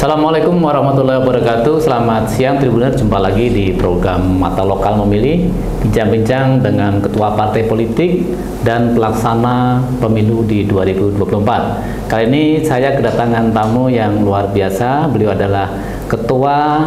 Assalamualaikum warahmatullahi wabarakatuh. Selamat siang Tribuner, jumpa lagi di program Mata Lokal Memilih, bincang-bincang dengan ketua partai politik dan pelaksana pemilu di 2024. Kali ini saya kedatangan tamu yang luar biasa. Beliau adalah ketua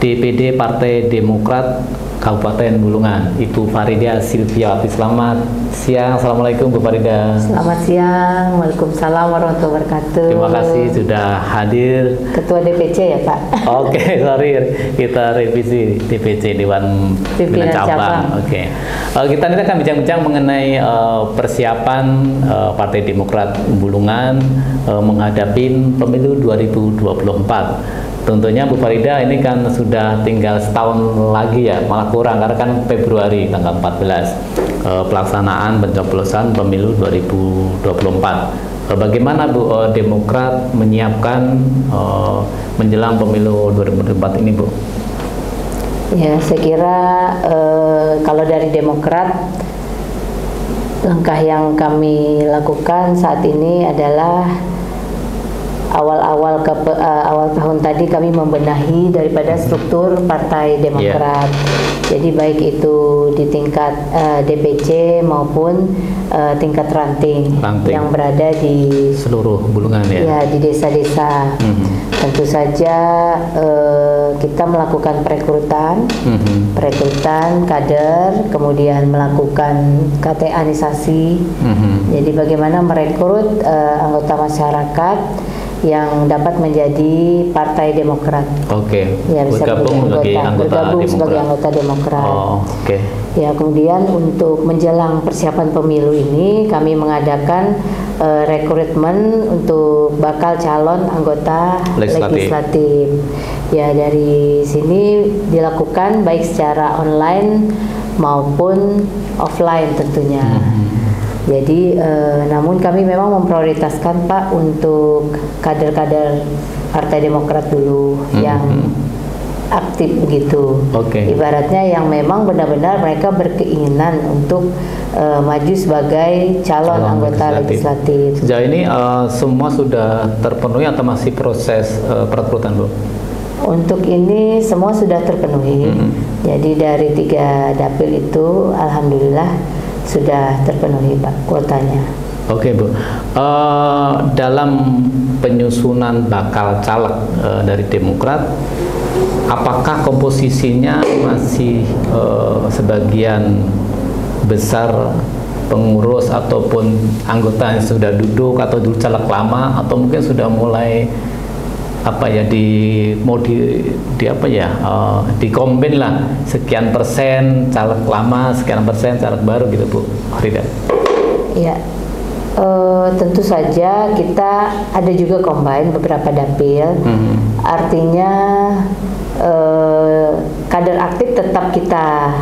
DPD Partai Demokrat Kabupaten Bulungan, Ibu Farida Silviawati. Selamat siang. Assalamualaikum Bu Farida. Selamat siang. Waalaikumsalam warahmatullahi wabarakatuh. Terima kasih sudah hadir. Ketua DPC ya Pak? Oke, sorry, kita revisi DPC Dewan Pimpinan Cabang. Oke. Kita nanti akan bincang-bincang mengenai persiapan Partai Demokrat Bulungan menghadapi pemilu 2024. Tentunya Bu Farida, ini kan sudah tinggal setahun lagi ya, malah kurang karena kan Februari tanggal 14 pelaksanaan pencoblosan pemilu 2024. Bagaimana Bu Demokrat menyiapkan menjelang pemilu 2024 ini Bu? Ya, saya kira kalau dari Demokrat, langkah yang kami lakukan saat ini adalah awal tahun tadi kami membenahi daripada struktur Partai Demokrat. Jadi baik itu di tingkat DPC maupun tingkat ranting yang berada di seluruh Bulungan ya. Ya, di desa-desa. Tentu saja kita melakukan perekrutan kader, kemudian melakukan KTA-nisasi. Jadi bagaimana merekrut anggota masyarakat yang dapat menjadi Partai Demokrat. Oke. Ya, bisa bergabung sebagai anggota Demokrat. Oke. Ya, kemudian untuk menjelang persiapan pemilu ini kami mengadakan rekrutmen untuk bakal calon anggota legislatif. Ya, dari sini dilakukan baik secara online maupun offline tentunya. Jadi, namun kami memang memprioritaskan Pak untuk kader-kader Partai Demokrat dulu yang aktif begitu. Ibaratnya yang memang benar-benar mereka berkeinginan untuk maju sebagai calon anggota legislatif. Sejauh ini semua sudah terpenuhi atau masih proses perekrutan Bu? Untuk ini semua sudah terpenuhi. Jadi dari 3 dapil itu alhamdulillah sudah terpenuhi Pak kuotanya. Oke Bu, dalam penyusunan bakal caleg dari Demokrat, apakah komposisinya masih sebagian besar pengurus ataupun anggota yang sudah duduk atau dulu caleg lama, atau mungkin sudah mulai dikombin lah, sekian persen caleg lama, sekian persen caleg baru gitu Bu Farida? Ya, tentu saja kita ada juga combine beberapa dapil. Artinya kader aktif tetap kita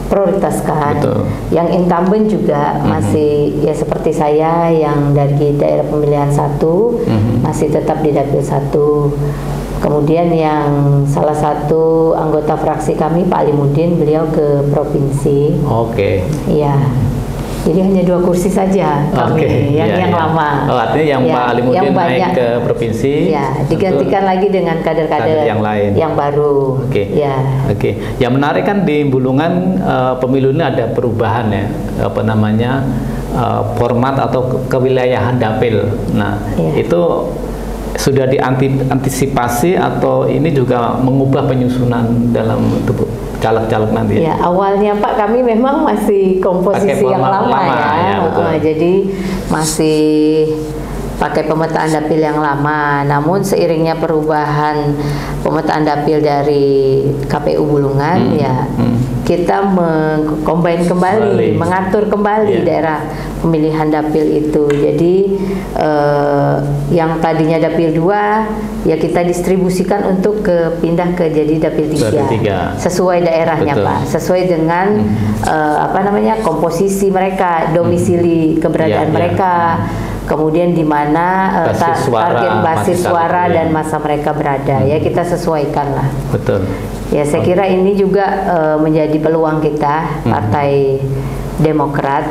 prioritaskan. Yang incumbent juga masih ya seperti saya yang dari daerah pemilihan 1 masih tetap di dapil 1. Kemudian yang salah satu anggota fraksi kami Pak Alimuddin, beliau ke provinsi. Iya. Jadi hanya 2 kursi saja kami yang lama. Artinya yang Pak Alimuddin naik ke provinsi. Ya, digantikan lagi dengan kader-kader yang lain, yang baru. Yang menarik kan di Bulungan pemilu ini ada perubahan ya, format atau kewilayahan dapil. Nah, itu sudah diantisipasi atau ini juga mengubah penyusunan dalam tubuh caleg-caleg nanti? Ya, awalnya Pak kami memang masih komposisi yang lama ya. Jadi masih pakai pemetaan dapil yang lama. Namun seiringnya perubahan pemetaan dapil dari KPU Bulungan kita mengcombine kembali, mengatur kembali daerah pemilihan dapil itu. Jadi yang tadinya dapil 2 ya kita distribusikan untuk pindah ke jadi dapil 3 sesuai daerahnya Pak, sesuai dengan komposisi mereka, domisili keberadaan mereka. Kemudian di mana target basis suara dan masa mereka berada, ya kita sesuaikan lah. Ya, saya kira ini juga menjadi peluang kita Partai Demokrat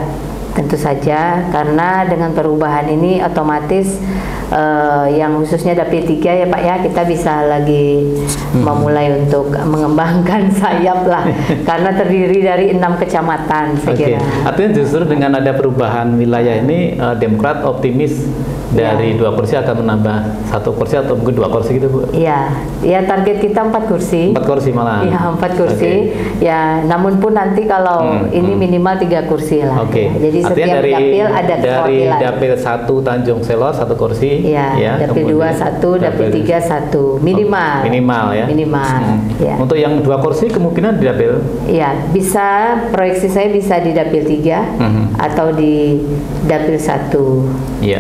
Tentu saja, karena dengan perubahan ini otomatis yang khususnya Dapil 3 ya Pak ya, kita bisa lagi memulai untuk mengembangkan sayap lah, karena terdiri dari 6 kecamatan saya kira. Artinya justru dengan ada perubahan wilayah ini, Demokrat optimis dari 2 kursi akan menambah 1 kursi atau mungkin 2 kursi gitu Bu? Iya, ya target kita 4 kursi. 4 kursi malah? Iya 4 kursi. Ya, namun pun nanti kalau ini minimal 3 kursi lah. Jadi artinya setiap dapil ada kewakilan. Dari Dapil 1 Tanjung Selor 1 kursi. Iya, ya, Dapil 2 1, Dapil 3 1 minimal. Minimal ya. Minimal. Ya. Untuk yang 2 kursi kemungkinan di Dapil? Iya, bisa, proyeksi saya bisa di Dapil 3 atau di Dapil 1. Iya.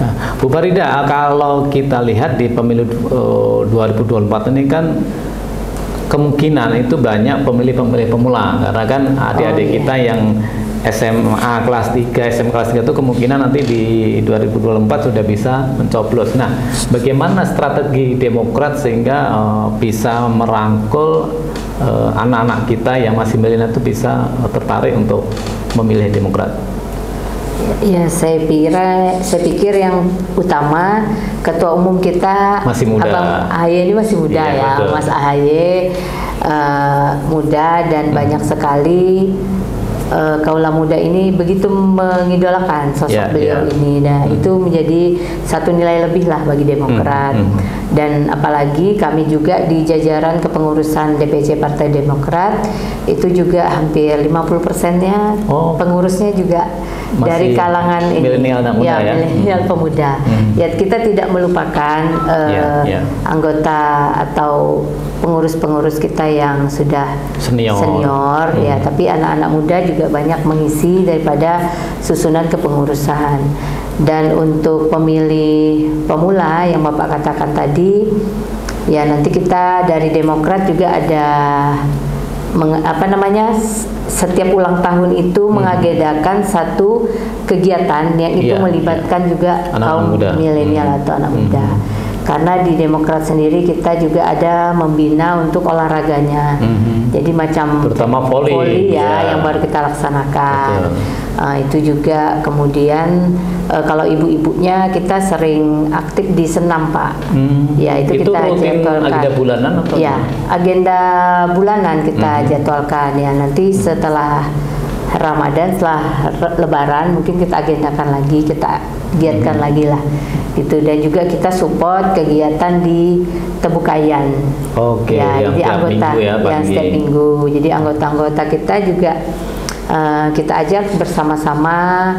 Nah, Bu Farida, kalau kita lihat di pemilu 2024 ini kan kemungkinan itu banyak pemilih-pemilih pemula, karena kan adik-adik kita yang SMA kelas 3, SM kelas 3 itu kemungkinan nanti di 2024 sudah bisa mencoblos. Nah, bagaimana strategi Demokrat sehingga bisa merangkul anak-anak kita yang masih milenial itu bisa tertarik untuk memilih Demokrat? Ya, saya pikir yang utama Ketua Umum kita masih muda. Abang AHY ini masih muda ya, betul. Mas AHY muda dan banyak sekali kaula muda ini begitu mengidolakan sosok beliau ini. Nah, itu menjadi satu nilai lebih lah bagi Demokrat. Dan apalagi kami juga di jajaran kepengurusan DPC Partai Demokrat itu juga hampir 50%-nya pengurusnya juga dari kalangan milenial dan muda ya. Milenial pemuda. Ya, kita tidak melupakan anggota atau pengurus-pengurus kita yang sudah senior ya, tapi anak-anak muda juga banyak mengisi daripada susunan kepengurusan. Dan untuk pemilih pemula yang Bapak katakan tadi, ya nanti kita dari Demokrat juga ada setiap ulang tahun itu mengagendakan satu kegiatan yang itu melibatkan juga kaum milenial atau anak muda. Karena di Demokrat sendiri kita juga ada membina untuk olahraganya. Jadi macam terutama voli yang baru kita laksanakan. Itu juga kemudian kalau ibu-ibunya kita sering aktif di senam Pak. Ya itu kita jadwalkan. Agenda bulanan atau? Ya, agenda bulanan kita jadwalkan ya. Nanti setelah Ramadan, setelah Lebaran mungkin kita agendakan lagi, kita giatkan lagi lah gitu. Dan juga kita support kegiatan di Tebukayan. Ya, jadi anggota yang setiap minggu. Jadi anggota-anggota kita juga kita ajak bersama-sama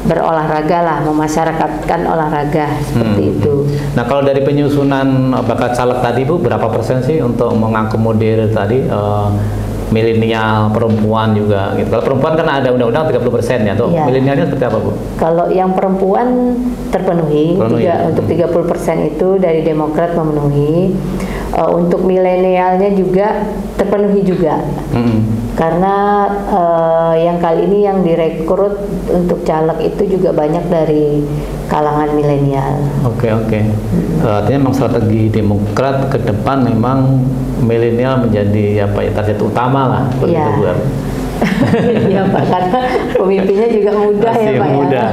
berolahraga lah, memasyarakatkan olahraga seperti itu. Nah, kalau dari penyusunan bakal caleg tadi Bu, berapa persen sih untuk mengakomodir tadi milenial, perempuan juga gitu. Kalau perempuan kan ada undang-undang 30% ya, tuh milenialnya seperti apa Bu? Kalau yang perempuan terpenuhi juga untuk 30% itu dari Demokrat memenuhi. Untuk milenialnya juga terpenuhi juga. Karena yang kali ini yang direkrut untuk caleg itu juga banyak dari kalangan milenial. Oke. Artinya memang strategi Demokrat ke depan memang milenial menjadi target utama lah. Iya Pak, karena pemimpinnya juga muda ya Pak muda.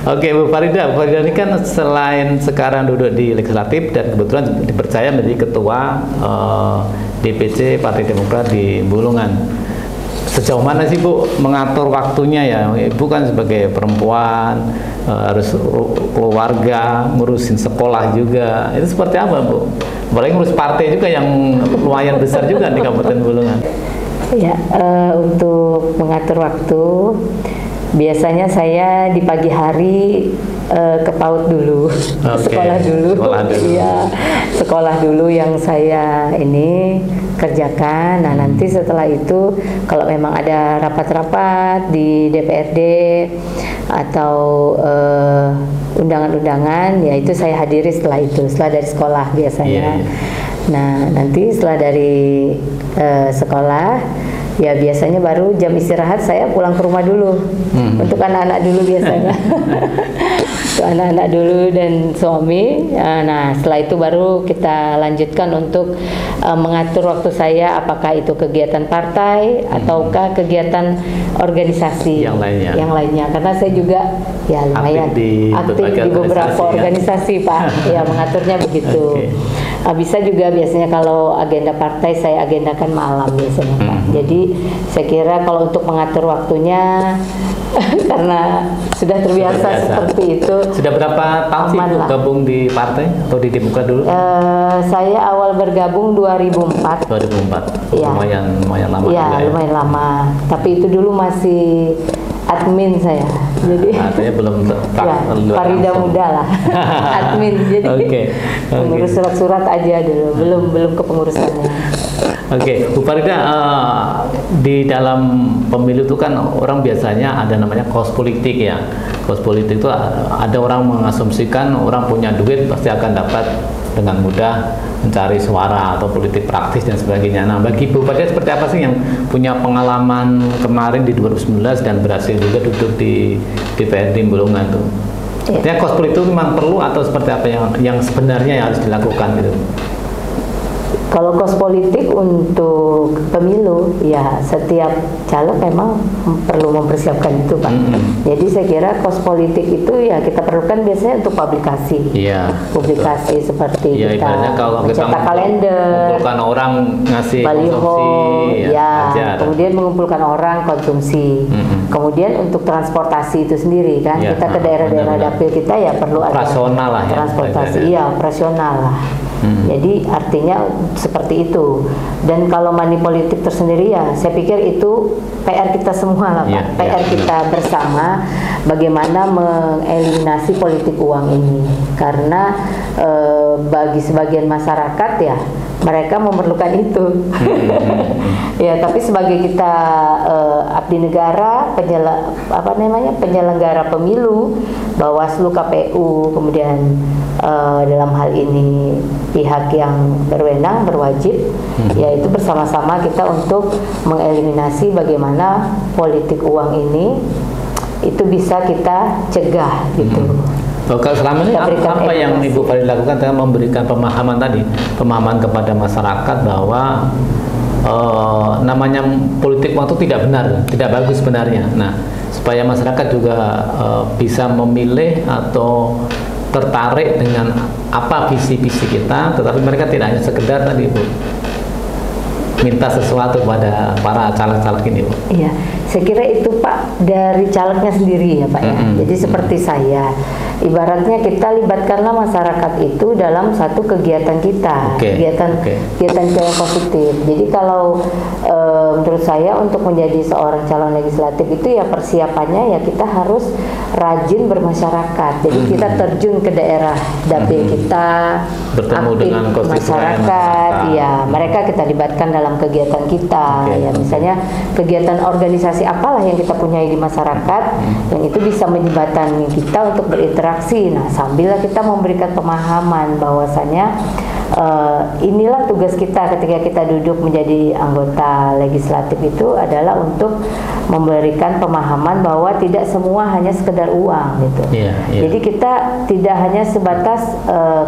Oke Bu Farida ini kan selain sekarang duduk di legislatif dan kebetulan dipercaya menjadi ketua DPC Partai Demokrat di Bulungan. Sejauh mana sih Bu mengatur waktunya ya? Ibu kan sebagai perempuan harus keluarga, ngurusin sekolah juga. Itu seperti apa Bu? Apalagi ngurus partai juga yang lumayan besar juga di Kabupaten Bulungan. Ya, untuk mengatur waktu, biasanya saya di pagi hari ke PAUD dulu, sekolah dulu. Iya, sekolah dulu yang saya ini kerjakan. Nah, nanti setelah itu kalau memang ada rapat-rapat di DPRD atau undangan-undangan, ya itu saya hadiri setelah dari sekolah biasanya. Nah, nanti setelah dari sekolah Ya biasanya baru jam istirahat saya pulang ke rumah dulu. Untuk anak-anak dulu biasanya. Untuk anak-anak dulu dan suami. Nah setelah itu baru kita lanjutkan untuk mengatur waktu saya, apakah itu kegiatan partai ataukah kegiatan organisasi yang lainnya. Karena saya juga ya lumayan aktif di beberapa organisasi Pak. Ya mengaturnya begitu. Bisa juga biasanya kalau agenda partai saya agendakan malam biasanya Pak. Jadi saya kira kalau untuk mengatur waktunya karena sudah terbiasa seperti itu. Sudah berapa tahun sih gabung di partai atau di Demokrat dulu? Saya awal bergabung 2004. 2004. Ya. Lumayan lama. Ya, lumayan lama. Tapi itu dulu masih admin saya, jadi artinya belum Farida muda lah. Admin, jadi mengurus surat-surat aja dulu, belum kepengurusannya. Bu Farida, di dalam pemilu itu kan orang biasanya ada namanya kos politik ya. Kos politik itu ada orang mengasumsikan orang punya duit pasti akan dapat dengan mudah mencari suara atau politik praktis dan sebagainya. Nah, bagi Bu Farida seperti apa sih yang punya pengalaman kemarin di 2019 dan berhasil juga duduk di DPRD Bulungan itu? Artinya kos politik itu memang perlu atau seperti apa yang sebenarnya yang harus dilakukan gitu? Kalau kos politik untuk pemilu, ya setiap caleg memang perlu mempersiapkan itu Pak. Jadi saya kira kos politik itu ya kita perlukan biasanya untuk publikasi. Publikasi seperti kita mencetak kalender, mengumpulkan orang ngasih baliho, kemudian mengumpulkan orang konsumsi. Kemudian untuk transportasi itu sendiri kan, kita ke daerah-daerah dapil kita ya perlu ada transportasi, operasional lah. Jadi artinya seperti itu. Dan kalau money politik tersendiri ya saya pikir itu PR kita semua lah Pak. PR kita bersama bagaimana mengeliminasi politik uang ini. Karena bagi sebagian masyarakat ya mereka memerlukan itu. Ya, tapi sebagai kita abdi negara, penyelenggara pemilu, Bawaslu, KPU, kemudian dalam hal ini pihak yang berwenang berwajib, yaitu bersama-sama kita untuk mengeliminasi bagaimana politik uang ini itu bisa kita cegah gitu. Kalau selama ini apa yang Ibu Farida lakukan dengan memberikan pemahaman kepada masyarakat bahwa namanya politik uang itu tidak benar, tidak bagus sebenarnya. Nah, supaya masyarakat juga bisa memilih atau tertarik dengan apa visi-visi kita, tetapi mereka tidak hanya sekedar tadi Bu minta sesuatu pada para caleg-caleg ini Bu. Iya, saya kira itu Pak dari calegnya sendiri ya Pak ya. Jadi seperti saya, ibaratnya kita libatkanlah masyarakat itu dalam satu kegiatan kita, kegiatan yang positif. Jadi kalau menurut saya untuk menjadi seorang calon legislatif itu ya persiapannya ya kita harus rajin bermasyarakat. Jadi kita terjun ke daerah dapil kita, bertemu aktif dengan masyarakat, ya mereka kita libatkan dalam kegiatan kita. Ya misalnya kegiatan organisasi apalah yang kita punyai di masyarakat, yang itu bisa menyebabkan kita untuk berinteraksi. Nah, sambil kita memberikan pemahaman bahwasanya inilah tugas kita ketika kita duduk menjadi anggota legislatif itu adalah untuk memberikan pemahaman bahwa tidak semua hanya sekedar uang gitu. Jadi kita tidak hanya sebatas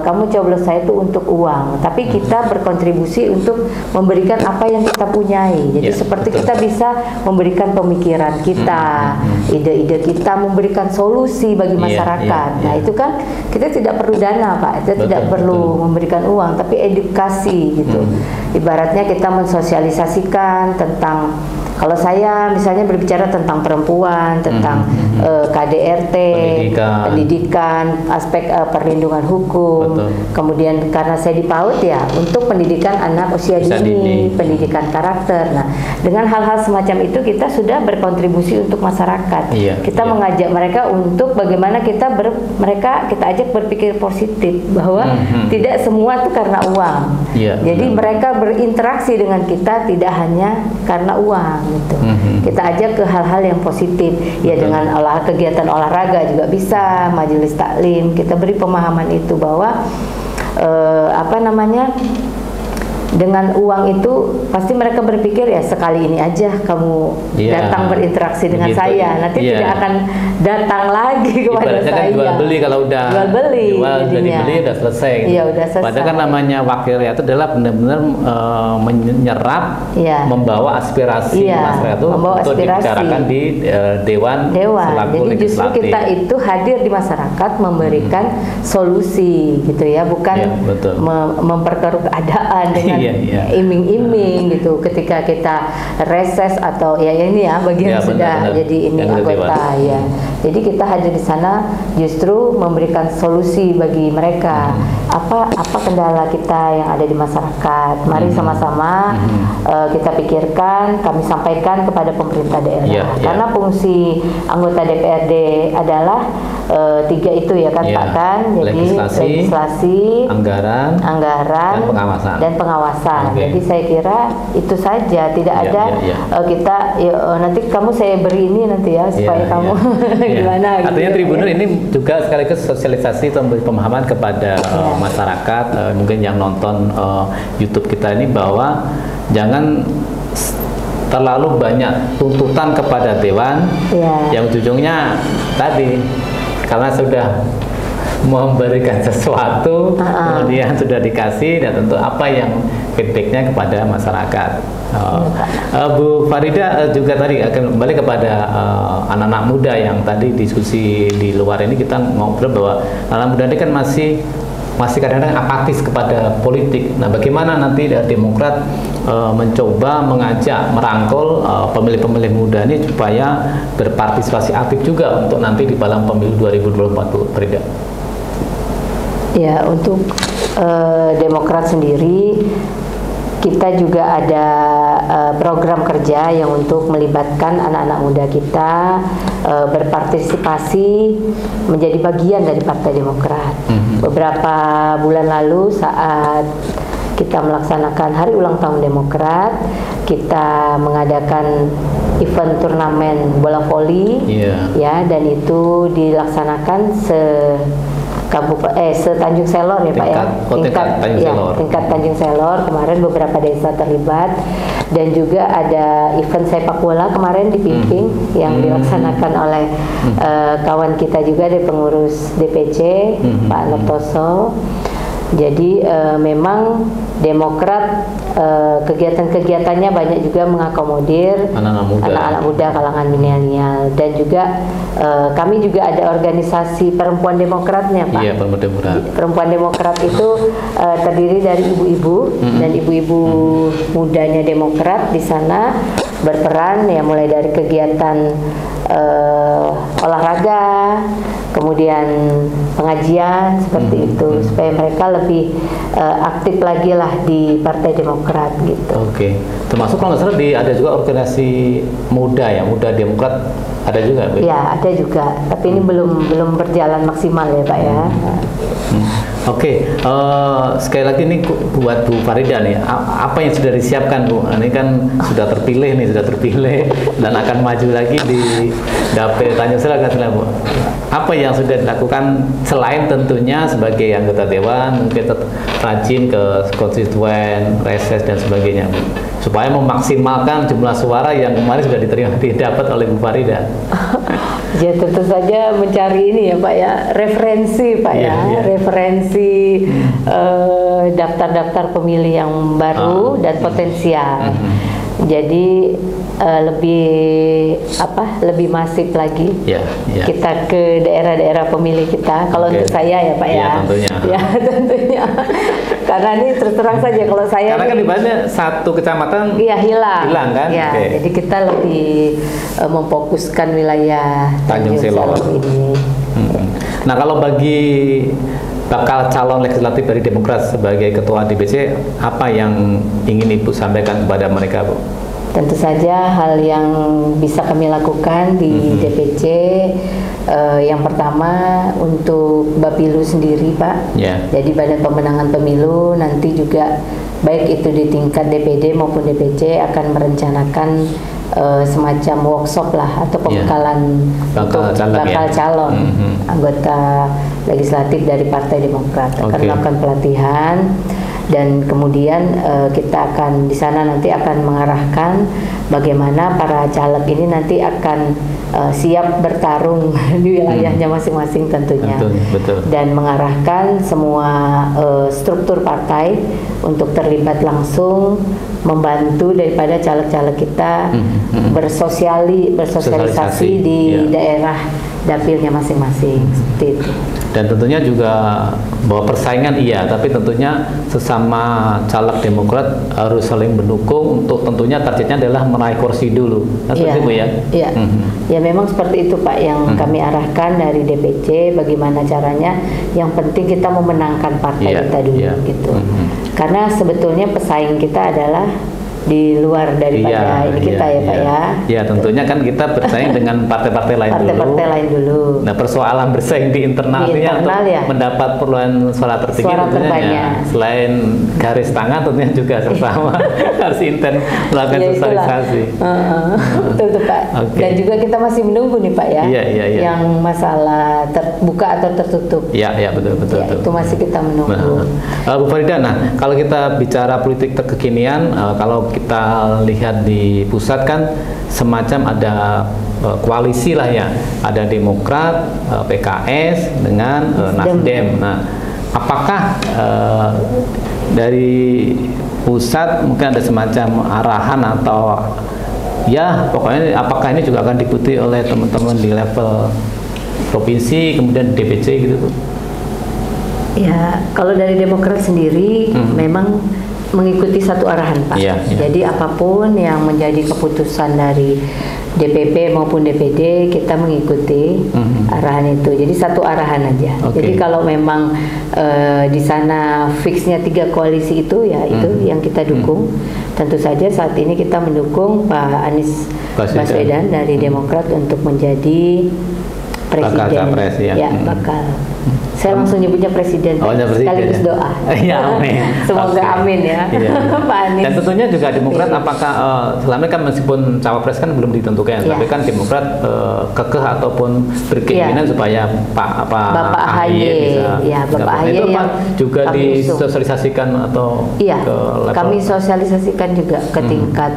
kamu coblos saya itu untuk uang, tapi kita berkontribusi untuk memberikan apa yang kita punyai. Jadi seperti kita bisa memberikan pemikiran kita, ide-ide kita, memberikan solusi bagi masyarakat. Nah itu kan kita tidak perlu dana Pak, kita tidak perlu memberikan uang, tapi edukasi gitu. Ibaratnya kita mensosialisasikan tentang, kalau saya misalnya berbicara tentang perempuan, tentang KDRT, pendidikan, aspek perlindungan hukum. Kemudian karena saya di PAUD ya, untuk pendidikan anak usia dini, pendidikan karakter. Nah, dengan hal-hal semacam itu kita sudah berkontribusi untuk masyarakat. Kita mengajak mereka untuk bagaimana kita ajak berpikir positif bahwa tidak semua itu karena uang. Jadi mereka berinteraksi dengan kita tidak hanya karena uang gitu. Kita ajak ke hal-hal yang positif ya, dengan kegiatan olahraga juga bisa, majelis taklim, kita beri pemahaman itu bahwa dengan uang itu pasti mereka berpikir ya sekali ini aja kamu datang berinteraksi dengan saya, nanti tidak akan datang lagi kepada saya. Kan jual beli, kalau udah dibeli udah selesai. Iya, udah selesai. Padahal kan namanya wakil rakyat itu adalah benar-benar menyerap, membawa aspirasi masyarakat itu untuk dibicarakan di dewan selaku Jadi legislatif. justru kita itu hadir di masyarakat memberikan solusi gitu ya, bukan memperkeruh keadaan dengan iming-iming gitu. Ketika kita reses atau ini ya bagian sudah jadi ini anggota ya. Jadi kita hadir di sana justru memberikan solusi bagi mereka. Apa kendala kita yang ada di masyarakat? Mari sama-sama kita pikirkan, kami sampaikan kepada pemerintah daerah. Karena fungsi anggota DPRD adalah 3 itu ya kan Pak kan. Jadi legislasi, anggaran dan pengawasan. Jadi saya kira itu saja, tidak ada kita nanti kamu saya beri ini nanti ya supaya kamu gimana. Artinya Tribunner ini juga sekaligus sosialisasi atau pemahaman kepada masyarakat mungkin yang nonton YouTube kita ini, bahwa jangan terlalu banyak tuntutan kepada dewan yang ujungnya tadi karena sudah memberikan sesuatu kemudian sudah dikasih, dan tentu apa yang feedbacknya kepada masyarakat. Bu Farida juga tadi akan kembali kepada anak-anak muda yang tadi diskusi di luar ini, kita ngobrol bahwa anak muda ini kan masih kadang-kadang apatis kepada politik. Nah, bagaimana nanti Demokrat mencoba mengajak, merangkul pemilih-pemilih muda ini supaya berpartisipasi aktif juga untuk nanti di dalam pemilu 2024, Bu Farida? Ya, untuk Demokrat sendiri kita juga ada program kerja yang untuk melibatkan anak-anak muda kita berpartisipasi menjadi bagian dari Partai Demokrat. Beberapa bulan lalu saat kita melaksanakan Hari Ulang Tahun Demokrat, kita mengadakan event turnamen bola voli, ya, dan itu dilaksanakan Tanjung Selor ya Pak ya, tingkat Tanjung Selor. Kemarin beberapa desa terlibat, dan juga ada event sepak bola kemarin di Pimping yang dilaksanakan oleh kawan kita juga dari pengurus DPC Pak Nertoso. Jadi memang Demokrat kegiatan-kegiatannya banyak juga mengakomodir anak-anak muda kalangan milenial, dan juga kami juga ada organisasi perempuan Demokratnya Pak. Iya, Perempuan Demokrat itu terdiri dari ibu-ibu dan ibu-ibu mudanya Demokrat di sana berperan ya, mulai dari kegiatan olahraga, kemudian pengajian seperti itu, supaya mereka lebih aktif lagi lah di Partai Demokrat gitu. Oke. Termasuk kalau nggak salah ada juga organisasi muda ya, muda Demokrat ada juga, Bu? Ya, ada juga, tapi ini belum berjalan maksimal ya Pak ya. Oke, sekali lagi nih buat Bu Farida nih, apa yang sudah disiapkan Bu? Ini kan sudah terpilih dan akan maju lagi di dapil Tanjung Selor kan Bu? Apa yang sudah dilakukan selain tentunya sebagai anggota dewan, mungkin tetap rajin ke konstituen, reses dan sebagainya Bu, supaya memaksimalkan jumlah suara yang kemarin sudah didapat oleh Bu Farida? Ya tentu saja mencari ini ya Pak ya, referensi Pak referensi daftar-daftar pemilih yang baru dan potensial. Jadi lebih masif lagi kita ke daerah-daerah pemilih kita. Kalau untuk saya ya Pak ya, tentunya. Karena ini terus terang saja kalau saya. Karena kan ibaratnya satu kecamatan hilang kan. Ya, jadi kita lebih memfokuskan wilayah Tanjung Selor ini. Nah, kalau bagi bakal calon legislatif dari Demokrat sebagai ketua DPC, apa yang ingin Ibu sampaikan kepada mereka, Bu? Tentu saja hal yang bisa kami lakukan di DPC, yang pertama untuk Bapilu sendiri Pak. Jadi Badan Pemenangan Pemilu nanti juga baik itu di tingkat DPD maupun DPC akan merencanakan semacam workshop lah atau pembekalan untuk bakal calon anggota legislatif dari Partai Demokrat. Akan melakukan pelatihan, dan kemudian kita akan di sana nanti akan mengarahkan bagaimana para caleg ini nanti akan siap bertarung di wilayahnya masing-masing tentunya. Betul. Dan mengarahkan semua struktur partai untuk terlibat langsung membantu daripada caleg-caleg kita bersosialisasi di daerah dapilnya masing-masing, seperti itu. Dan tentunya juga bahwa persaingan tapi tentunya sesama caleg Demokrat harus saling mendukung untuk tentunya targetnya adalah meraih kursi dulu. Seperti itu ya? Iya. Ya memang seperti itu Pak yang kami arahkan dari DPC, bagaimana caranya. Yang penting kita memenangkan partai kita dulu gitu. Karena sebetulnya pesaing kita adalah di luar daripada kita ya Pak ya. Ya tentunya kan kita bersaing dengan partai-partai lain dulu. Nah persoalan bersaing di internal untuk mendapat perolehan suara tertinggi tentunya selain garis tangan tentunya juga sama harus intens melakukan sosialisasi. Betul tuh Pak. Dan juga kita masih menunggu nih Pak ya. Yang masalah terbuka atau tertutup. Iya betul. Itu masih kita menunggu. Bu Farida, nah kalau kita bicara politik terkekinian, kalau kita lihat di pusat kan semacam ada koalisi lah ya, ada Demokrat, PKS dengan Nasdem. Nah, apakah dari pusat mungkin ada semacam arahan atau ya pokoknya apakah ini juga akan diikuti oleh teman-teman di level provinsi kemudian DPC gitu? Ya, kalau dari Demokrat sendiri memang mengikuti satu arahan Pak. Jadi apapun yang menjadi keputusan dari DPP maupun DPD kita mengikuti arahan itu. Jadi satu arahan aja. Jadi kalau memang di sana fixnya 3 koalisi itu ya itu yang kita dukung. Tentu saja saat ini kita mendukung Pak Anies Baswedan dari Demokrat untuk menjadi presiden. Bakal. Saya langsung nyebutnya presiden, sekaligus doa. Amin. Semoga amin ya, Pak Anies. Dan tentunya juga Demokrat, apakah selama ini kan meskipun cawapres kan belum ditentukan, tapi kan Demokrat kekeh ataupun berkeinginan supaya Bapak AHY bisa. Bapak AHY itu juga disosialisasikan atau ke level? Kami sosialisasikan juga ke tingkat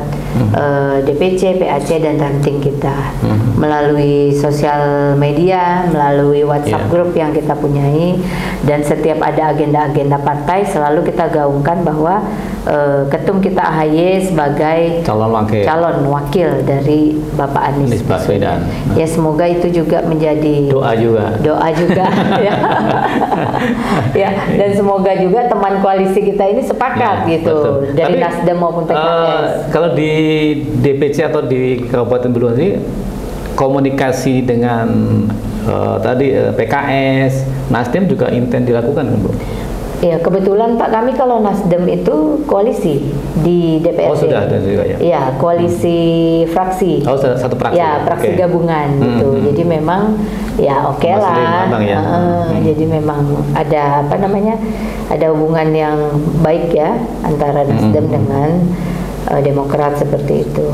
DPC, PAC dan ranting kita melalui sosial media, melalui WhatsApp group yang kita punyai, dan setiap ada agenda-agenda partai selalu kita gaungkan bahwa ketum kita AHY sebagai calon wakil dari Bapak Anies Baswedan. Ya semoga itu juga menjadi doa juga ya, dan semoga juga teman koalisi kita ini sepakat gitu dari Nasdem maupun PKS. Kalau di DPC atau di Kabupaten Buluan ini komunikasi dengan PKS, Nasdem juga intens dilakukan kan Bu? Ya kebetulan Pak, kami kalau Nasdem itu koalisi di DPRD. Oh sudah ada juga ya? Ya koalisi fraksi. Oh satu fraksi? Ya fraksi gabungan gitu. Jadi memang ya lah. Jadi memang ada ada hubungan yang baik ya antara Nasdem dengan Demokrat seperti itu.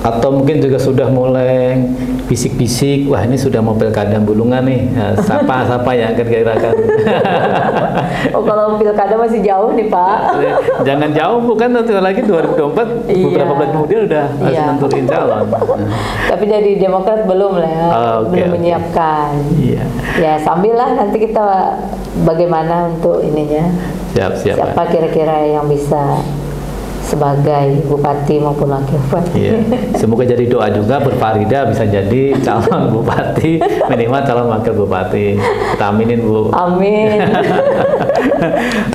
Atau mungkin juga sudah mulai bisik-bisik, wah ini sudah mau pilkada Bulungan nih, siapa yang akan kira-kira? Oh kalau pilkada masih jauh nih Pak. Jangan jauh, bukan nanti lagi 2024 beberapa bulan kemudian udah harus nentuin calon. Tapi dari Demokrat belum lah ya, belum menyiapkan. Ya sambil lah nanti kita bagaimana untuk ininya. Siapa kira-kira yang bisa sebagai bupati maupun wakil bupati. Semoga jadi doa juga Bu Farida bisa jadi calon bupati, minimal calon wakil bupati. Kita aminin Bu. Amin.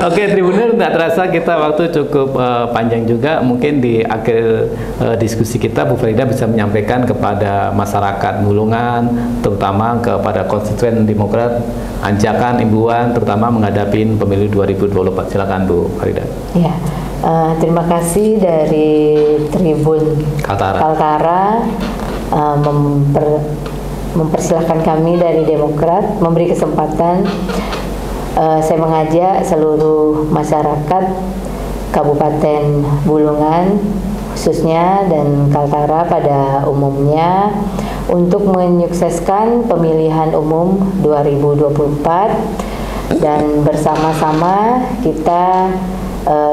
Oke, Tribuners, tidak terasa kita waktu cukup panjang juga. Mungkin di akhir diskusi kita Bu Farida bisa menyampaikan kepada masyarakat Bulungan, terutama kepada konstituen Demokrat, ajakan, imbauan, terutama menghadapi pemilu 2024. Silakan Bu Farida. Ya. Terima kasih dari Tribun Kaltara mempersilahkan kami dari Demokrat, memberi kesempatan saya mengajak seluruh masyarakat Kabupaten Bulungan khususnya dan Kaltara pada umumnya untuk menyukseskan pemilihan umum 2024 dan bersama-sama kita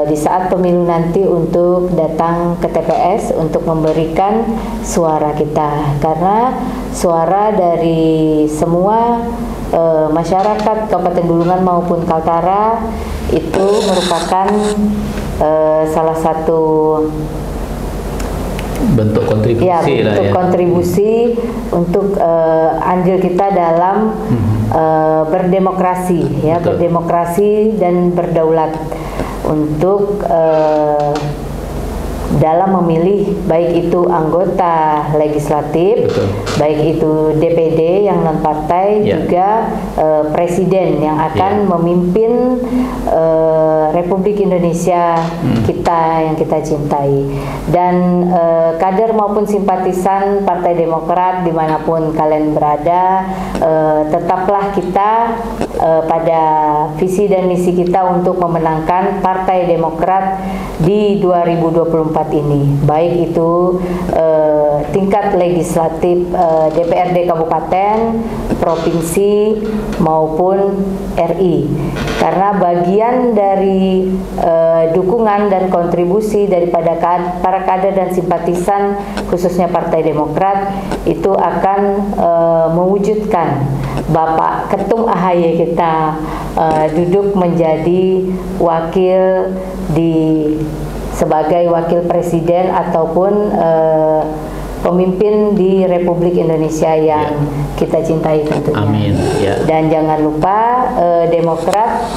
di saat pemilu nanti untuk datang ke TPS untuk memberikan suara kita, karena suara dari semua masyarakat Kabupaten Bulungan maupun Kaltara itu merupakan salah satu bentuk kontribusi, bentuk kontribusi untuk andil kita dalam berdemokrasi, berdemokrasi dan berdaulat untuk dalam memilih baik itu anggota legislatif, baik itu DPD yang non partai, juga presiden yang akan memimpin Republik Indonesia kita yang kita cintai. Dan kader maupun simpatisan Partai Demokrat dimanapun kalian berada, tetaplah kita pada visi dan misi kita untuk memenangkan Partai Demokrat di 2024 ini, baik itu tingkat legislatif DPRD kabupaten, provinsi maupun RI. Karena bagian dari dukungan dan kontribusi daripada para kader dan simpatisan khususnya Partai Demokrat itu akan mewujudkan Bapak Ketum AHY kita duduk menjadi wakil sebagai wakil presiden ataupun pemimpin di Republik Indonesia yang kita cintai tentunya. Amin. Dan jangan lupa Demokrat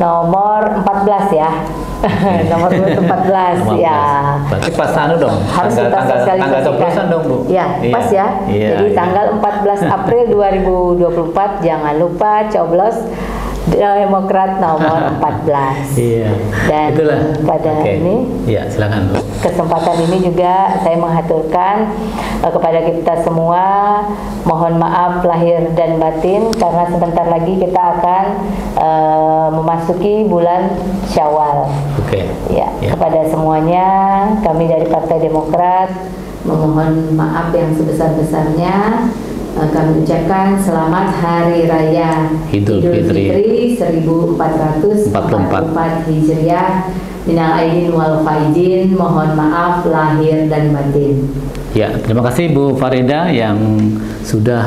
nomor 14 ya. Nomor 14 ya. Berarti pas dong. Harus kita tanggal coblosan dong, Bu. Ya, pas ya. Jadi tanggal 14 April 2024 jangan lupa coblos Demokrat nomor 14. Dan itulah. Pada ini, silakan, Bu. Kesempatan ini juga saya menghaturkan kepada kita semua, mohon maaf lahir dan batin karena sebentar lagi kita akan memasuki bulan Syawal. Kepada semuanya, kami dari Partai Demokrat memohon maaf yang sebesar-besarnya. Kami ucapkan selamat Hari Raya Idul Fitri 1444 Hijriah. Minal aidin wal faizin, mohon maaf lahir dan batin. Terima kasih Bu Farida yang sudah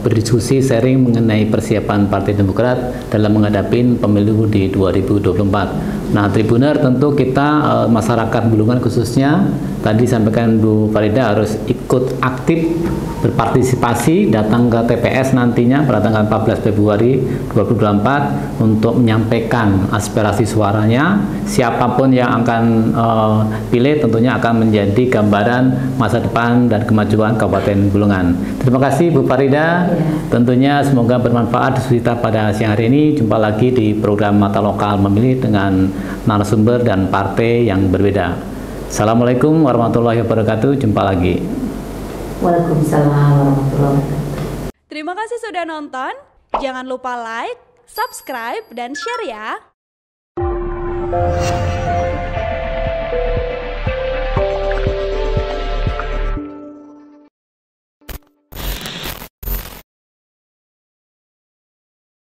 berdiskusi sharing mengenai persiapan Partai Demokrat dalam menghadapi pemilu di 2024. Nah, Tribuner, tentu kita masyarakat Bulungan khususnya tadi sampaikan Bu Farida harus ikut aktif berpartisipasi datang ke TPS nantinya pada tanggal 14 Februari 2024 untuk menyampaikan aspirasi suaranya. Siapapun yang akan pilih tentunya akan menjadi gambaran masa depan dan kemajuan Kabupaten Bulungan. Terima kasih Bu Farida. Tentunya semoga bermanfaat diskusi kita pada siang hari ini. Jumpa lagi di program Mata Lokal Memilih dengan narasumber dan partai yang berbeda. Assalamualaikum warahmatullahi wabarakatuh. Jumpa lagi. Waalaikumsalam warahmatullahi wabarakatuh. Terima kasih sudah nonton. Jangan lupa like, subscribe, dan share ya.